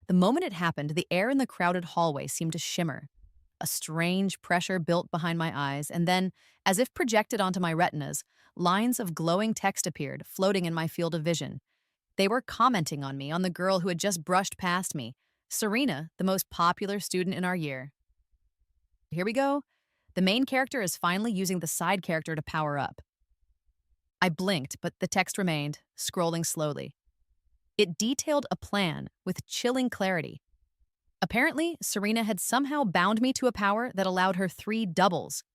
The moment it happened, the air in the crowded hallway seemed to shimmer. A strange pressure built behind my eyes, and then, as if projected onto my retinas, lines of glowing text appeared, floating in my field of vision. They were commenting on me, on the girl who had just brushed past me, Serena, the most popular student in our year. Here we go. The main character is finally using the side character to power up. I blinked, but the text remained, scrolling slowly. It detailed a plan with chilling clarity. Apparently, Serena had somehow bound me to a power that allowed her three doubles.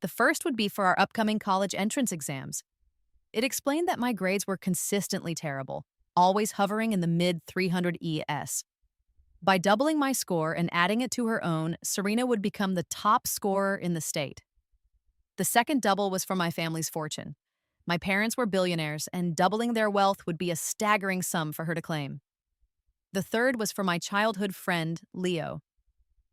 The first would be for our upcoming college entrance exams. It explained that my grades were consistently terrible, always hovering in the mid 300 ES. By doubling my score and adding it to her own, Serena would become the top scorer in the state. The second double was for my family's fortune. My parents were billionaires, and doubling their wealth would be a staggering sum for her to claim. The third was for my childhood friend, Leo.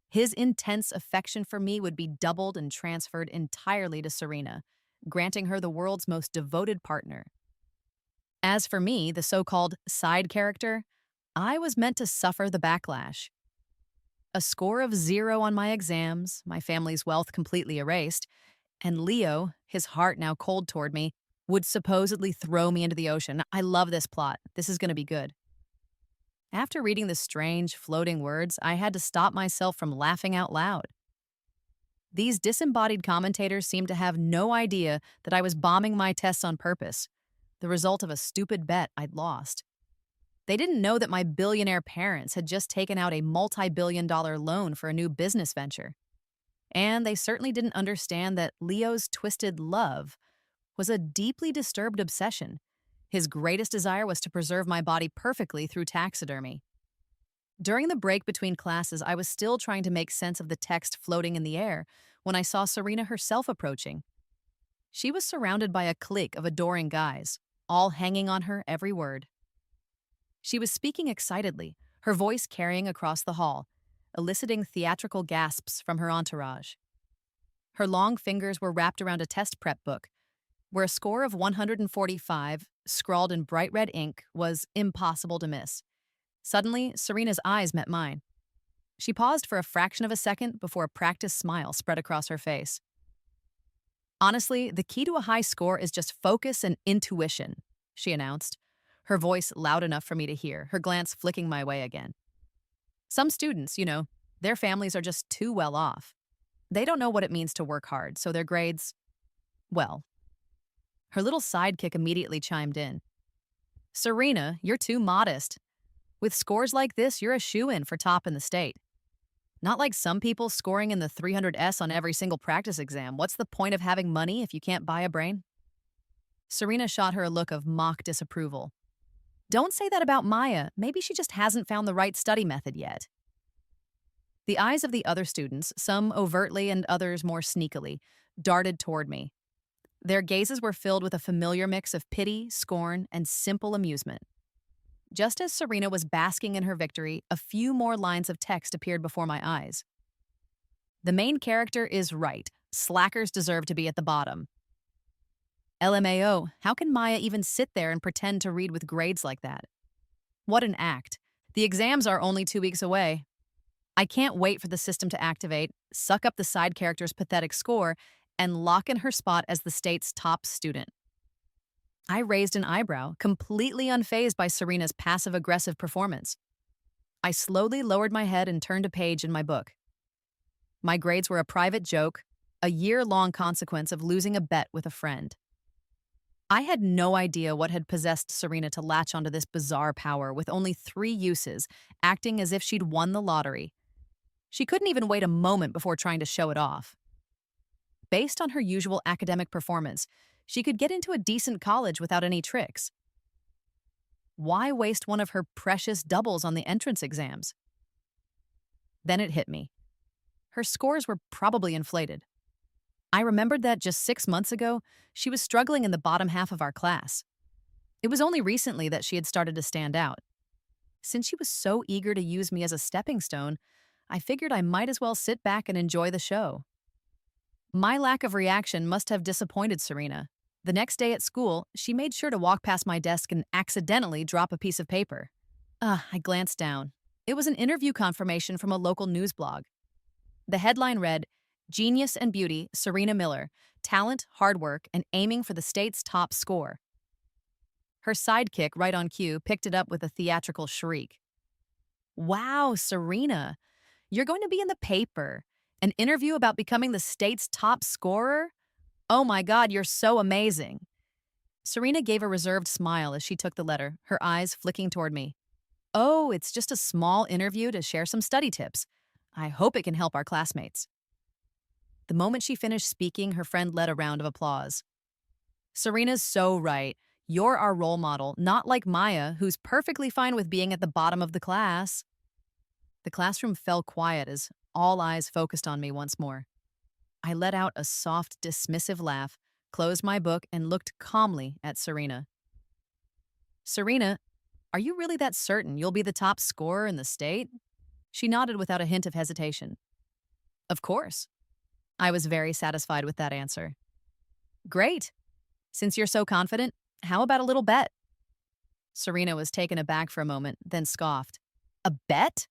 His intense affection for me would be doubled and transferred entirely to Serena, granting her the world's most devoted partner. As for me, the so-called side character, I was meant to suffer the backlash. A score of 0 on my exams, my family's wealth completely erased, and Leo, his heart now cold toward me, would supposedly throw me into the ocean. I love this plot. This is going to be good. After reading the strange, floating words, I had to stop myself from laughing out loud. These disembodied commentators seemed to have no idea that I was bombing my tests on purpose, the result of a stupid bet I'd lost. They didn't know that my billionaire parents had just taken out a multi-billion-dollar loan for a new business venture. And they certainly didn't understand that Leo's twisted love was a deeply disturbed obsession. His greatest desire was to preserve my body perfectly through taxidermy. During the break between classes, I was still trying to make sense of the text floating in the air when I saw Serena herself approaching. She was surrounded by a clique of adoring guys, all hanging on her every word. She was speaking excitedly, her voice carrying across the hall, eliciting theatrical gasps from her entourage. Her long fingers were wrapped around a test prep book, where a score of 145, scrawled in bright red ink, was impossible to miss. Suddenly, Serena's eyes met mine. She paused for a fraction of a second before a practiced smile spread across her face. Honestly, the key to a high score is just focus and intuition, she announced, her voice loud enough for me to hear, her glance flicking my way again. Some students, their families are just too well off. They don't know what it means to work hard, so their grades, well. Her little sidekick immediately chimed in. Serena, you're too modest. With scores like this, you're a shoo-in for top in the state. Not like some people scoring in the 300S on every single practice exam. What's the point of having money if you can't buy a brain? Serena shot her a look of mock disapproval. Don't say that about Maya. Maybe she just hasn't found the right study method yet. The eyes of the other students, some overtly and others more sneakily, darted toward me. Their gazes were filled with a familiar mix of pity, scorn, and simple amusement. Just as Serena was basking in her victory, a few more lines of text appeared before my eyes. The main character is right. Slackers deserve to be at the bottom. LMAO, how can Maya even sit there and pretend to read with grades like that? What an act. The exams are only 2 weeks away. I can't wait for the system to activate, suck up the side character's pathetic score, and lock in her spot as the state's top student. I raised an eyebrow, completely unfazed by Serena's passive-aggressive performance. I slowly lowered my head and turned a page in my book. My grades were a private joke, a year-long consequence of losing a bet with a friend. I had no idea what had possessed Serena to latch onto this bizarre power with only 3 uses, acting as if she'd won the lottery. She couldn't even wait a moment before trying to show it off. Based on her usual academic performance, she could get into a decent college without any tricks. Why waste one of her precious doubles on the entrance exams? Then it hit me. Her scores were probably inflated. I remembered that just 6 months ago, she was struggling in the bottom half of our class. It was only recently that she had started to stand out. Since she was so eager to use me as a stepping stone, I figured I might as well sit back and enjoy the show. My lack of reaction must have disappointed Serena. The next day at school, she made sure to walk past my desk and accidentally drop a piece of paper. I glanced down. It was an interview confirmation from a local news blog. The headline read, Genius and Beauty, Serena Miller, Talent, Hard Work, and Aiming for the State's Top Score. Her sidekick, right on cue, picked it up with a theatrical shriek. Wow, Serena, you're going to be in the paper. An interview about becoming the state's top scorer? Oh my God, you're so amazing. Serena gave a reserved smile as she took the letter, her eyes flicking toward me. Oh, it's just a small interview to share some study tips. I hope it can help our classmates. The moment she finished speaking, her friend led a round of applause. Serena's so right. You're our role model, not like Maya, who's perfectly fine with being at the bottom of the class. The classroom fell quiet as all eyes focused on me once more. I let out a soft, dismissive laugh, closed my book, and looked calmly at Serena. Serena, are you really that certain you'll be the top scorer in the state? She nodded without a hint of hesitation. Of course. I was very satisfied with that answer. Great. Since you're so confident, how about a little bet? Serena was taken aback for a moment, then scoffed. A bet?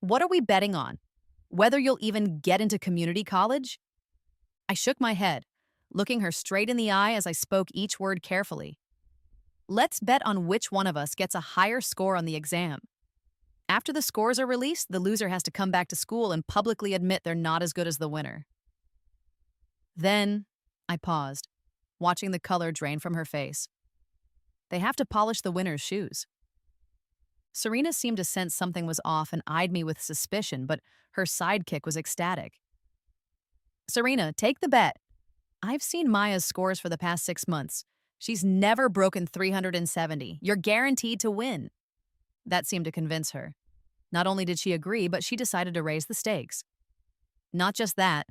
What are we betting on? Whether you'll even get into community college? I shook my head, looking her straight in the eye as I spoke each word carefully. Let's bet on which one of us gets a higher score on the exam. After the scores are released, the loser has to come back to school and publicly admit they're not as good as the winner. Then, I paused, watching the color drain from her face. They have to polish the winner's shoes. Serena seemed to sense something was off and eyed me with suspicion, but her sidekick was ecstatic. Serena, take the bet. I've seen Maya's scores for the past 6 months. She's never broken 370. You're guaranteed to win. That seemed to convince her. Not only did she agree, but she decided to raise the stakes. Not just that.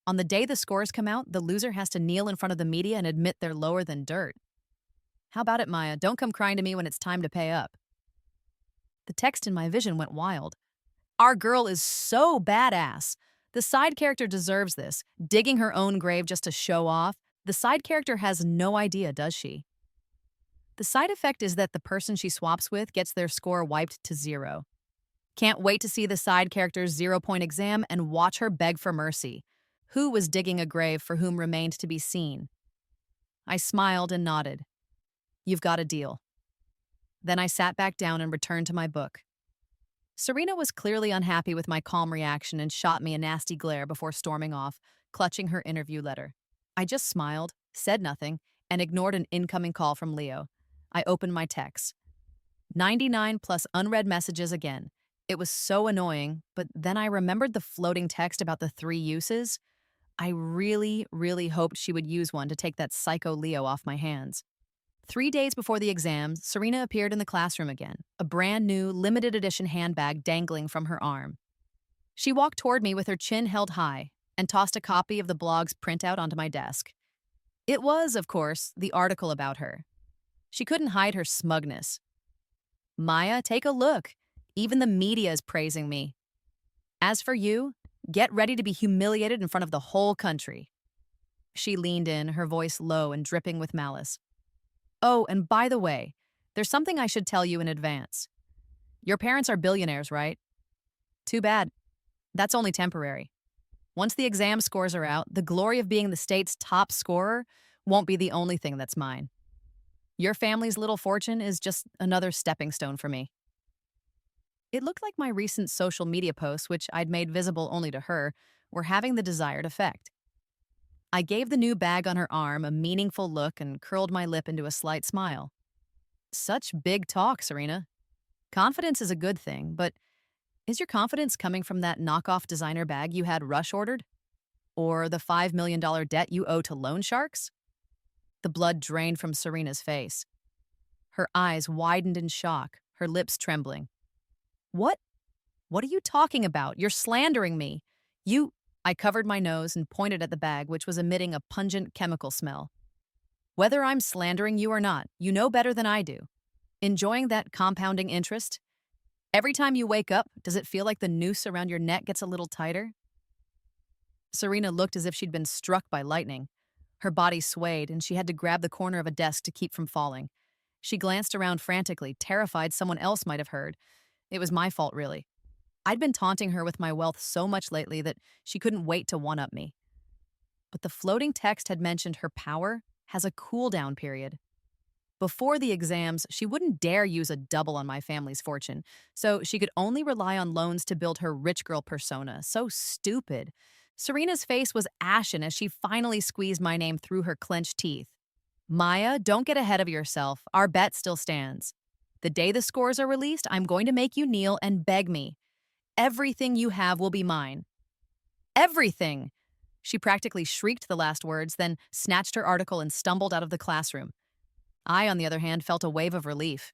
On the day the scores come out, the loser has to kneel in front of the media and admit they're lower than dirt. How about it, Maya? Don't come crying to me when it's time to pay up. The text in my vision went wild. Our girl is so badass. The side character deserves this, digging her own grave just to show off. The side character has no idea, does she? The side effect is that the person she swaps with gets their score wiped to 0. Can't wait to see the side character's 0-point exam and watch her beg for mercy. Who was digging a grave for whom remained to be seen? I smiled and nodded. You've got a deal. Then I sat back down and returned to my book. Serena was clearly unhappy with my calm reaction and shot me a nasty glare before storming off, clutching her interview letter. I just smiled, said nothing, and ignored an incoming call from Leo. I opened my texts. 99 plus unread messages again. It was so annoying, but then I remembered the floating text about the 3 uses. I really, really hoped she would use one to take that psycho Leo off my hands. 3 days before the exams, Serena appeared in the classroom again, a brand new, limited edition handbag dangling from her arm. She walked toward me with her chin held high and tossed a copy of the blog's printout onto my desk. It was, of course, the article about her. She couldn't hide her smugness. Maya, take a look. Even the media is praising me. As for you, get ready to be humiliated in front of the whole country. She leaned in, her voice low and dripping with malice. Oh, and by the way, there's something I should tell you in advance. Your parents are billionaires, right? Too bad. That's only temporary. Once the exam scores are out, the glory of being the state's top scorer won't be the only thing that's mine. Your family's little fortune is just another stepping stone for me. It looked like my recent social media posts, which I'd made visible only to her, were having the desired effect. I gave the new bag on her arm a meaningful look and curled my lip into a slight smile. Such big talk, Serena. Confidence is a good thing, but is your confidence coming from that knockoff designer bag you had rush ordered? Or the $5 million debt you owe to loan sharks? The blood drained from Serena's face. Her eyes widened in shock, her lips trembling. What? What are you talking about? You're slandering me. I covered my nose and pointed at the bag, which was emitting a pungent chemical smell. Whether I'm slandering you or not, you know better than I do. Enjoying that compounding interest? Every time you wake up, does it feel like the noose around your neck gets a little tighter? Serena looked as if she'd been struck by lightning. Her body swayed, and she had to grab the corner of a desk to keep from falling. She glanced around frantically, terrified someone else might have heard. It was my fault, really. I'd been taunting her with my wealth so much lately that she couldn't wait to one-up me. But the floating text had mentioned her power has a cool-down period. Before the exams, she wouldn't dare use a double on my family's fortune, so she could only rely on loans to build her rich girl persona. So stupid. Serena's face was ashen as she finally squeezed my name through her clenched teeth. Maya, don't get ahead of yourself. Our bet still stands. The day the scores are released, I'm going to make you kneel and beg me. Everything you have will be mine. Everything! She practically shrieked the last words, then snatched her article and stumbled out of the classroom. I, on the other hand, felt a wave of relief.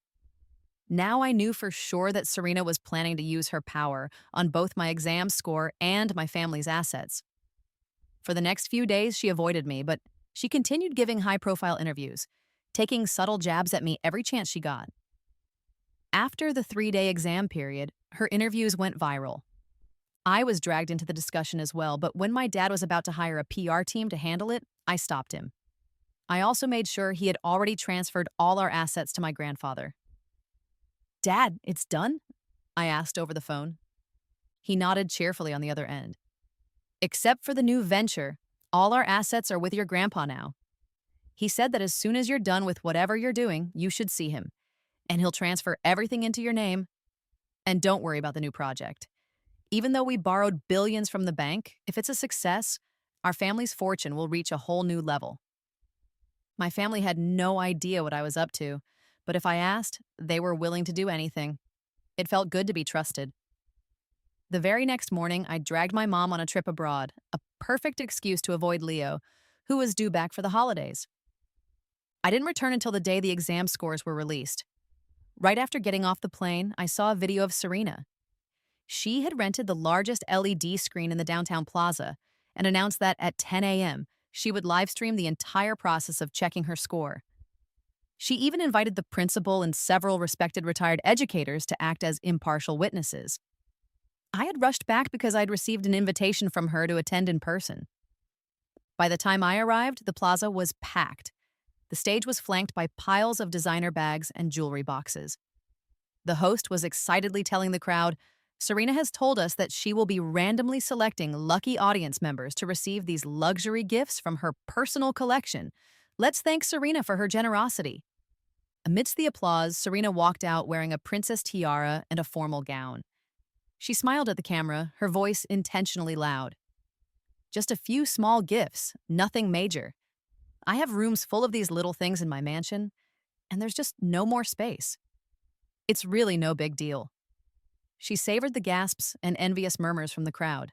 Now I knew for sure that Serena was planning to use her power on both my exam score and my family's assets. For the next few days, she avoided me, but she continued giving high-profile interviews, taking subtle jabs at me every chance she got. After the 3-day exam period, her interviews went viral. I was dragged into the discussion as well, but when my dad was about to hire a PR team to handle it, I stopped him. I also made sure he had already transferred all our assets to my grandfather. "Dad, it's done?" I asked over the phone. He nodded cheerfully on the other end. "Except for the new venture, all our assets are with your grandpa now. He said that as soon as you're done with whatever you're doing, you should see him, and he'll transfer everything into your name. And don't worry about the new project. Even though we borrowed billions from the bank, if it's a success, our family's fortune will reach a whole new level." My family had no idea what I was up to, but if I asked, they were willing to do anything. It felt good to be trusted. The very next morning, I dragged my mom on a trip abroad, a perfect excuse to avoid Leo, who was due back for the holidays. I didn't return until the day the exam scores were released. Right after getting off the plane, I saw a video of Serena. She had rented the largest LED screen in the downtown plaza and announced that at 10 a.m., she would livestream the entire process of checking her score. She even invited the principal and several respected retired educators to act as impartial witnesses. I had rushed back because I'd received an invitation from her to attend in person. By the time I arrived, the plaza was packed. The stage was flanked by piles of designer bags and jewelry boxes. The host was excitedly telling the crowd, "Serena has told us that she will be randomly selecting lucky audience members to receive these luxury gifts from her personal collection. Let's thank Serena for her generosity." Amidst the applause, Serena walked out wearing a princess tiara and a formal gown. She smiled at the camera, her voice intentionally loud. "Just a few small gifts, nothing major. I have rooms full of these little things in my mansion, and there's just no more space. It's really no big deal." She savored the gasps and envious murmurs from the crowd.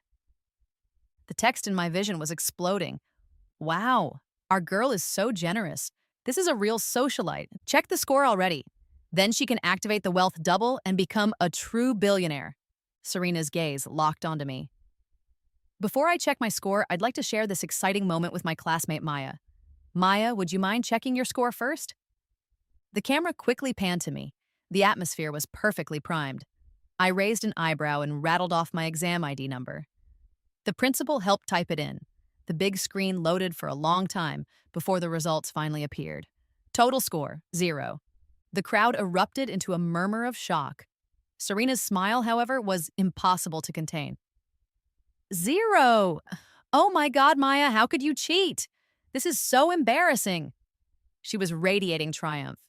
The text in my vision was exploding. "Wow, our girl is so generous. This is a real socialite. Check the score already. Then she can activate the wealth double and become a true billionaire." Serena's gaze locked onto me. Before I check my score, I'd like to share this exciting moment with my classmate Maya. "Maya, would you mind checking your score first?" The camera quickly panned to me. The atmosphere was perfectly primed. I raised an eyebrow and rattled off my exam ID number. The principal helped type it in. The big screen loaded for a long time before the results finally appeared. Total score, 0. The crowd erupted into a murmur of shock. Serena's smile, however, was impossible to contain. "0! Oh my God, Maya, how could you cheat? This is so embarrassing." She was radiating triumph.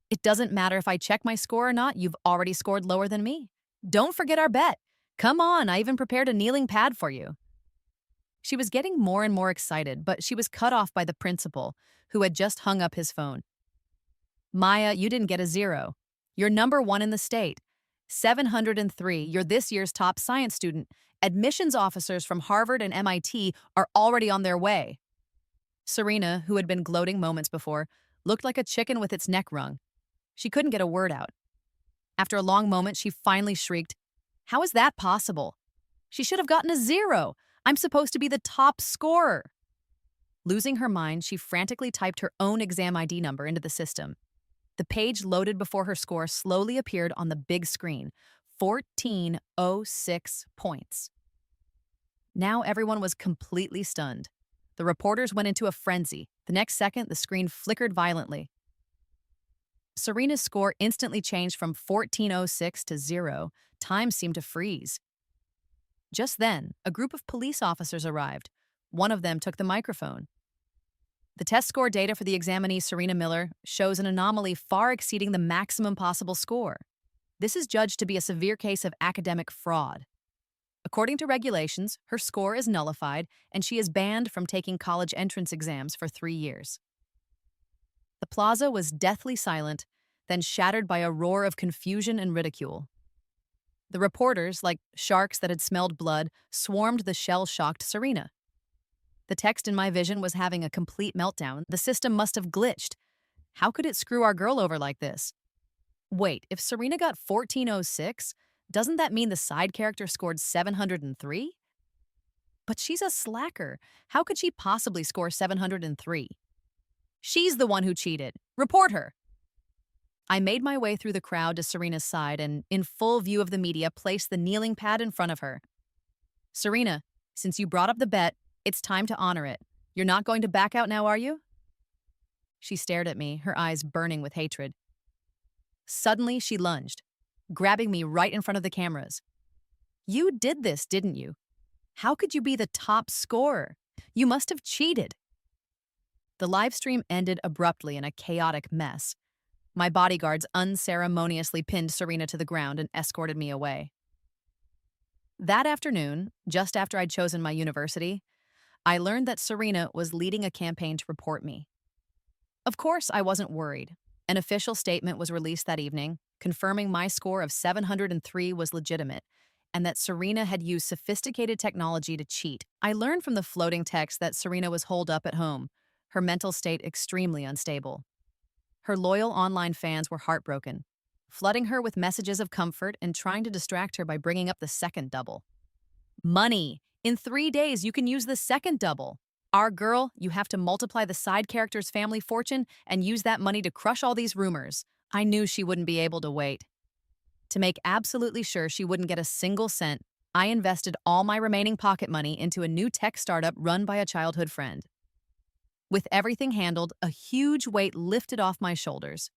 "It doesn't matter if I check my score or not, you've already scored lower than me. Don't forget our bet. Come on, I even prepared a kneeling pad for you." She was getting more and more excited, but she was cut off by the principal, who had just hung up his phone. "Maya, you didn't get a 0. You're number 1 in the state. 703, you're this year's top science student. Admissions officers from Harvard and MIT are already on their way." Serena, who had been gloating moments before, looked like a chicken with its neck wrung. She couldn't get a word out. After a long moment, she finally shrieked, "How is that possible? She should have gotten a 0. I'm supposed to be the top scorer." Losing her mind, she frantically typed her own exam ID number into the system. The page loaded before her score slowly appeared on the big screen, 1406 points. Now everyone was completely stunned. The reporters went into a frenzy. The next second, the screen flickered violently. Serena's score instantly changed from 1406 to 0. Time seemed to freeze. Just then, a group of police officers arrived. One of them took the microphone. The test score data for the examinee, Serena Miller, shows an anomaly far exceeding the maximum possible score. This is judged to be a severe case of academic fraud. According to regulations, her score is nullified and she is banned from taking college entrance exams for 3 years. The plaza was deathly silent, then shattered by a roar of confusion and ridicule. The reporters, like sharks that had smelled blood, swarmed the shell-shocked Serena. The text in my vision was having a complete meltdown. The system must have glitched. How could it screw our girl over like this? Wait, if Serena got 1406, doesn't that mean the side character scored 703? But she's a slacker. How could she possibly score 703? She's the one who cheated. Report her. I made my way through the crowd to Serena's side and, in full view of the media, placed the kneeling pad in front of her. Serena, since you brought up the bet, it's time to honor it. You're not going to back out now, are you? She stared at me, her eyes burning with hatred. Suddenly, she lunged, grabbing me right in front of the cameras. You did this, didn't you? How could you be the top scorer? You must have cheated. The live stream ended abruptly in a chaotic mess. My bodyguards unceremoniously pinned Serena to the ground and escorted me away. That afternoon, just after I'd chosen my university, I learned that Serena was leading a campaign to report me. Of course, I wasn't worried. An official statement was released that evening, confirming my score of 703 was legitimate, and that Serena had used sophisticated technology to cheat. I learned from the floating text that Serena was holed up at home, her mental state extremely unstable. Her loyal online fans were heartbroken, flooding her with messages of comfort and trying to distract her by bringing up the second double. Money! In 3 days, you can use the second double. Our girl, you have to multiply the side character's family fortune and use that money to crush all these rumors. I knew she wouldn't be able to wait. To make absolutely sure she wouldn't get a single cent, I invested all my remaining pocket money into a new tech startup run by a childhood friend. With everything handled, a huge weight lifted off my shoulders.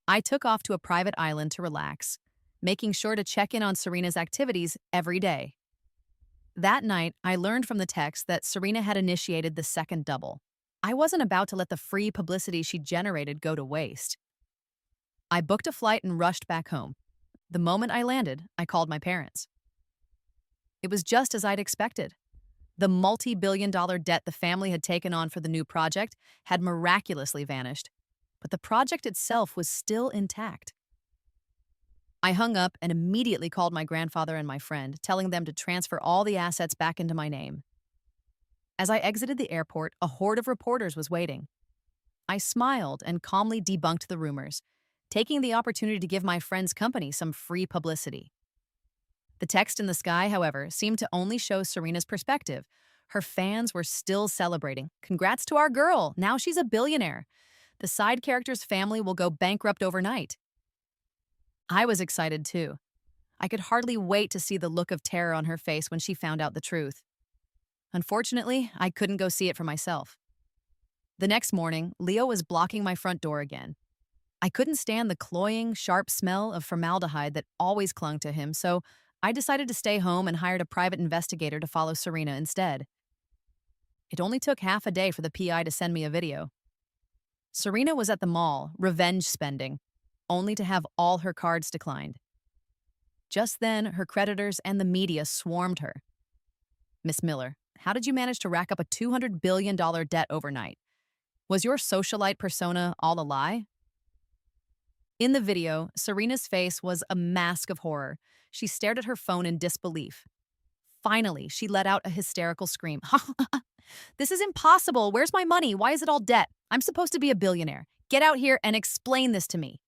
I took off to a private island to relax, making sure to check in on Serena's activities every day. That night, I learned from the text that Serena had initiated the second double. I wasn't about to let the free publicity she generated go to waste. I booked a flight and rushed back home. The moment I landed, I called my parents. It was just as I'd expected. The multi-billion-dollar debt the family had taken on for the new project had miraculously vanished, but the project itself was still intact. I hung up and immediately called my grandfather and my friend, telling them to transfer all the assets back into my name. As I exited the airport, a horde of reporters was waiting. I smiled and calmly debunked the rumors, taking the opportunity to give my friend's company some free publicity. The text in the sky, however, seemed to only show Serena's perspective. Her fans were still celebrating. Congrats to our girl! Now she's a billionaire. The side character's family will go bankrupt overnight. I was excited too. I could hardly wait to see the look of terror on her face when she found out the truth. Unfortunately, I couldn't go see it for myself. The next morning, Leo was blocking my front door again. I couldn't stand the cloying, sharp smell of formaldehyde that always clung to him, so I decided to stay home and hired a private investigator to follow Serena instead. It only took half a day for the PI to send me a video. Serena was at the mall, revenge spending, only to have all her cards declined. Just then, her creditors and the media swarmed her. Miss Miller, how did you manage to rack up a $200 billion debt overnight? Was your socialite persona all a lie? In the video, Serena's face was a mask of horror. She stared at her phone in disbelief. Finally, she let out a hysterical scream. This is impossible. Where's my money? Why is it all debt? I'm supposed to be a billionaire. Get out here and explain this to me.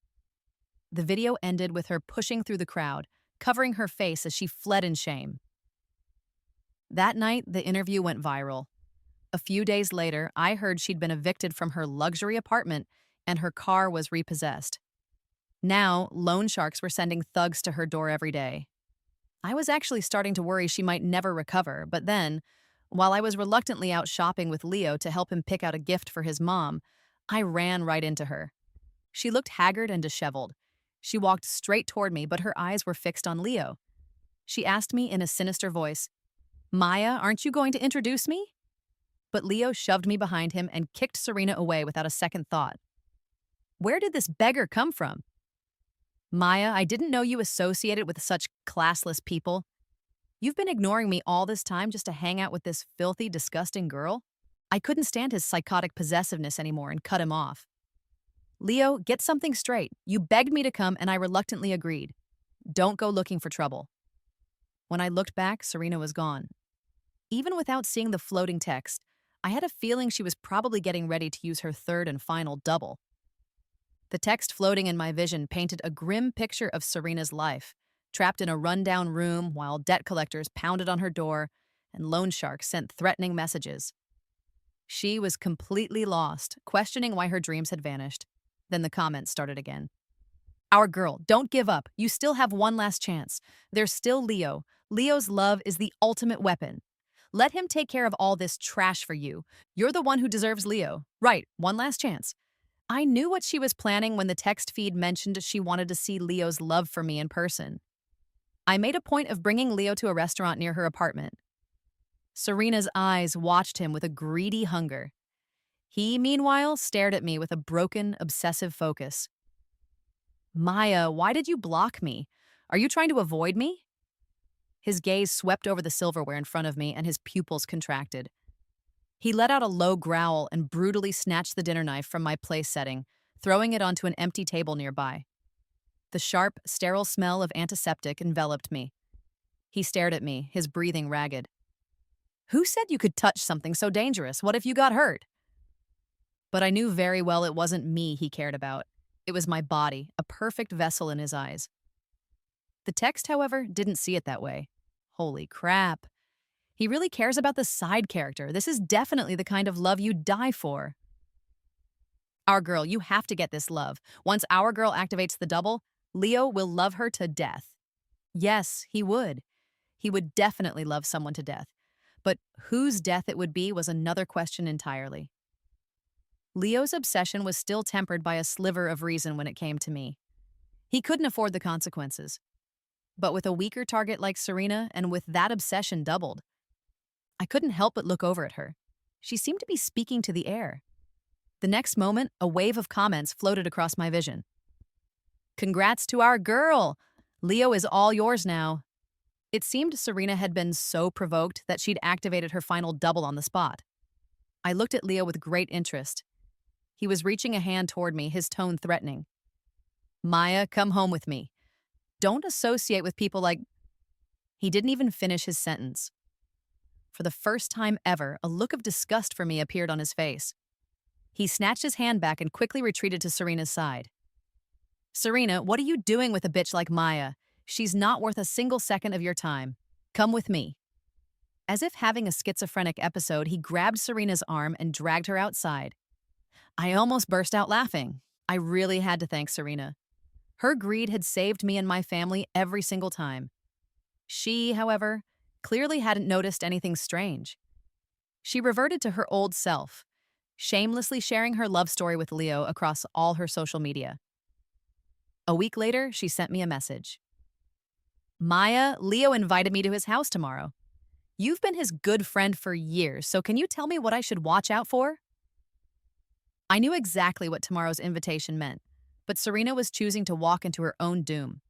The video ended with her pushing through the crowd, covering her face as she fled in shame. That night, the interview went viral. A few days later, I heard she'd been evicted from her luxury apartment and her car was repossessed. Now, loan sharks were sending thugs to her door every day. I was actually starting to worry she might never recover, but then, while I was reluctantly out shopping with Leo to help him pick out a gift for his mom, I ran right into her. She looked haggard and disheveled. She walked straight toward me, but her eyes were fixed on Leo. She asked me in a sinister voice, Maya, aren't you going to introduce me? But Leo shoved me behind him and kicked Serena away without a second thought. Where did this beggar come from? Maya, I didn't know you associated with such classless people. You've been ignoring me all this time just to hang out with this filthy, disgusting girl? I couldn't stand his psychotic possessiveness anymore and cut him off. Leo, get something straight. You begged me to come and I reluctantly agreed. Don't go looking for trouble. When I looked back, Serena was gone. Even without seeing the floating text, I had a feeling she was probably getting ready to use her third and final double. The text floating in my vision painted a grim picture of Serena's life, trapped in a rundown room while debt collectors pounded on her door and loan sharks sent threatening messages. She was completely lost, questioning why her dreams had vanished. Then the comments started again. Our girl, don't give up. You still have one last chance. There's still Leo. Leo's love is the ultimate weapon. Let him take care of all this trash for you. You're the one who deserves Leo. Right, one last chance. I knew what she was planning when the text feed mentioned she wanted to see Leo's love for me in person. I made a point of bringing Leo to a restaurant near her apartment. Serena's eyes watched him with a greedy hunger. He, meanwhile, stared at me with a broken, obsessive focus. Maya, why did you block me? Are you trying to avoid me? His gaze swept over the silverware in front of me and his pupils contracted. He let out a low growl and brutally snatched the dinner knife from my place setting, throwing it onto an empty table nearby. The sharp, sterile smell of antiseptic enveloped me. He stared at me, his breathing ragged. Who said you could touch something so dangerous? What if you got hurt? But I knew very well it wasn't me he cared about. It was my body, a perfect vessel in his eyes. The text, however, didn't see it that way. Holy crap. He really cares about the side character. This is definitely the kind of love you'd die for. Our girl, you have to get this love. Once our girl activates the double, Leo will love her to death. Yes, he would. He would definitely love someone to death. But whose death it would be was another question entirely. Leo's obsession was still tempered by a sliver of reason when it came to me. He couldn't afford the consequences. But with a weaker target like Serena and with that obsession doubled, I couldn't help but look over at her. She seemed to be speaking to the air. The next moment, a wave of comments floated across my vision. Congrats to our girl! Leo is all yours now. It seemed Serena had been so provoked that she'd activated her final double on the spot. I looked at Leo with great interest. He was reaching a hand toward me, his tone threatening. Maya, come home with me. Don't associate with people like... He didn't even finish his sentence. For the first time ever, a look of disgust for me appeared on his face. He snatched his hand back and quickly retreated to Serena's side. Serena, what are you doing with a bitch like Maya? She's not worth a single second of your time. Come with me. As if having a schizophrenic episode, he grabbed Serena's arm and dragged her outside. I almost burst out laughing. I really had to thank Serena. Her greed had saved me and my family every single time. She, however, clearly hadn't noticed anything strange. She reverted to her old self, shamelessly sharing her love story with Leo across all her social media. A week later, she sent me a message. Maya, Leo invited me to his house tomorrow. You've been his good friend for years, so can you tell me what I should watch out for? I knew exactly what tomorrow's invitation meant, but Serena was choosing to walk into her own doom.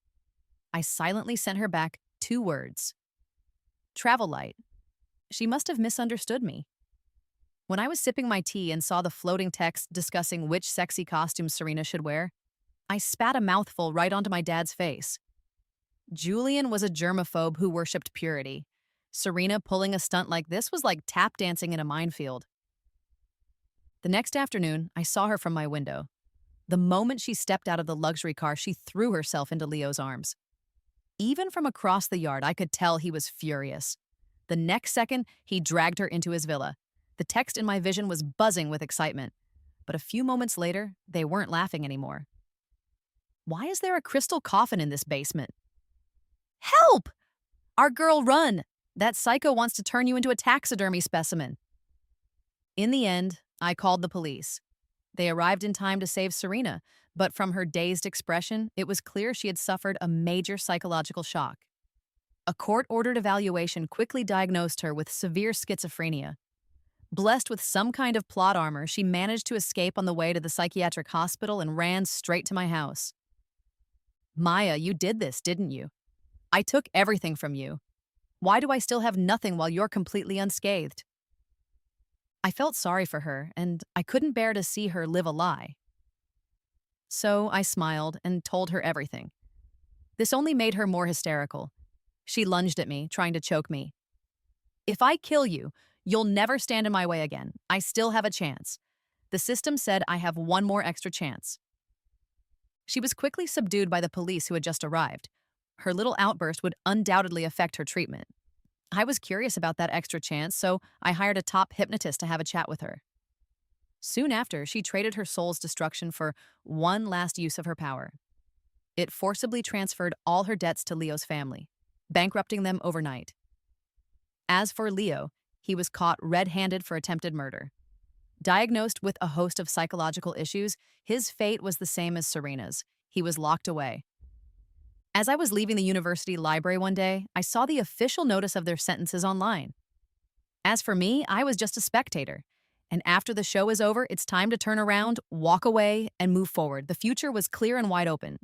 I silently sent her back 2 words. Travel light. She must have misunderstood me. When I was sipping my tea and saw the floating text discussing which sexy costume Serena should wear, I spat a mouthful right onto my dad's face. Julian was a germaphobe who worshipped purity. Serena pulling a stunt like this was like tap dancing in a minefield. The next afternoon, I saw her from my window. The moment she stepped out of the luxury car, she threw herself into Leo's arms. Even from across the yard, I could tell he was furious. The next second, he dragged her into his villa. The text in my vision was buzzing with excitement. But a few moments later, they weren't laughing anymore. Why is there a crystal coffin in this basement? Help! Our girl, run! That psycho wants to turn you into a taxidermy specimen. In the end, I called the police. They arrived in time to save Serena, but from her dazed expression, it was clear she had suffered a major psychological shock. A court-ordered evaluation quickly diagnosed her with severe schizophrenia. Blessed with some kind of plot armor, she managed to escape on the way to the psychiatric hospital and ran straight to my house. Maya, you did this, didn't you? I took everything from you. Why do I still have nothing while you're completely unscathed? I felt sorry for her, and I couldn't bear to see her live a lie. So I smiled and told her everything. This only made her more hysterical. She lunged at me, trying to choke me. If I kill you, you'll never stand in my way again. I still have a chance. The system said I have one more extra chance. She was quickly subdued by the police who had just arrived. Her little outburst would undoubtedly affect her treatment. I was curious about that extra chance, so I hired a top hypnotist to have a chat with her. Soon after, she traded her soul's destruction for one last use of her power. It forcibly transferred all her debts to Leo's family, bankrupting them overnight. As for Leo, he was caught red-handed for attempted murder. Diagnosed with a host of psychological issues, his fate was the same as Serena's. He was locked away. As I was leaving the university library one day, I saw the official notice of their sentences online. As for me, I was just a spectator. And after the show is over, it's time to turn around, walk away, and move forward. The future was clear and wide open.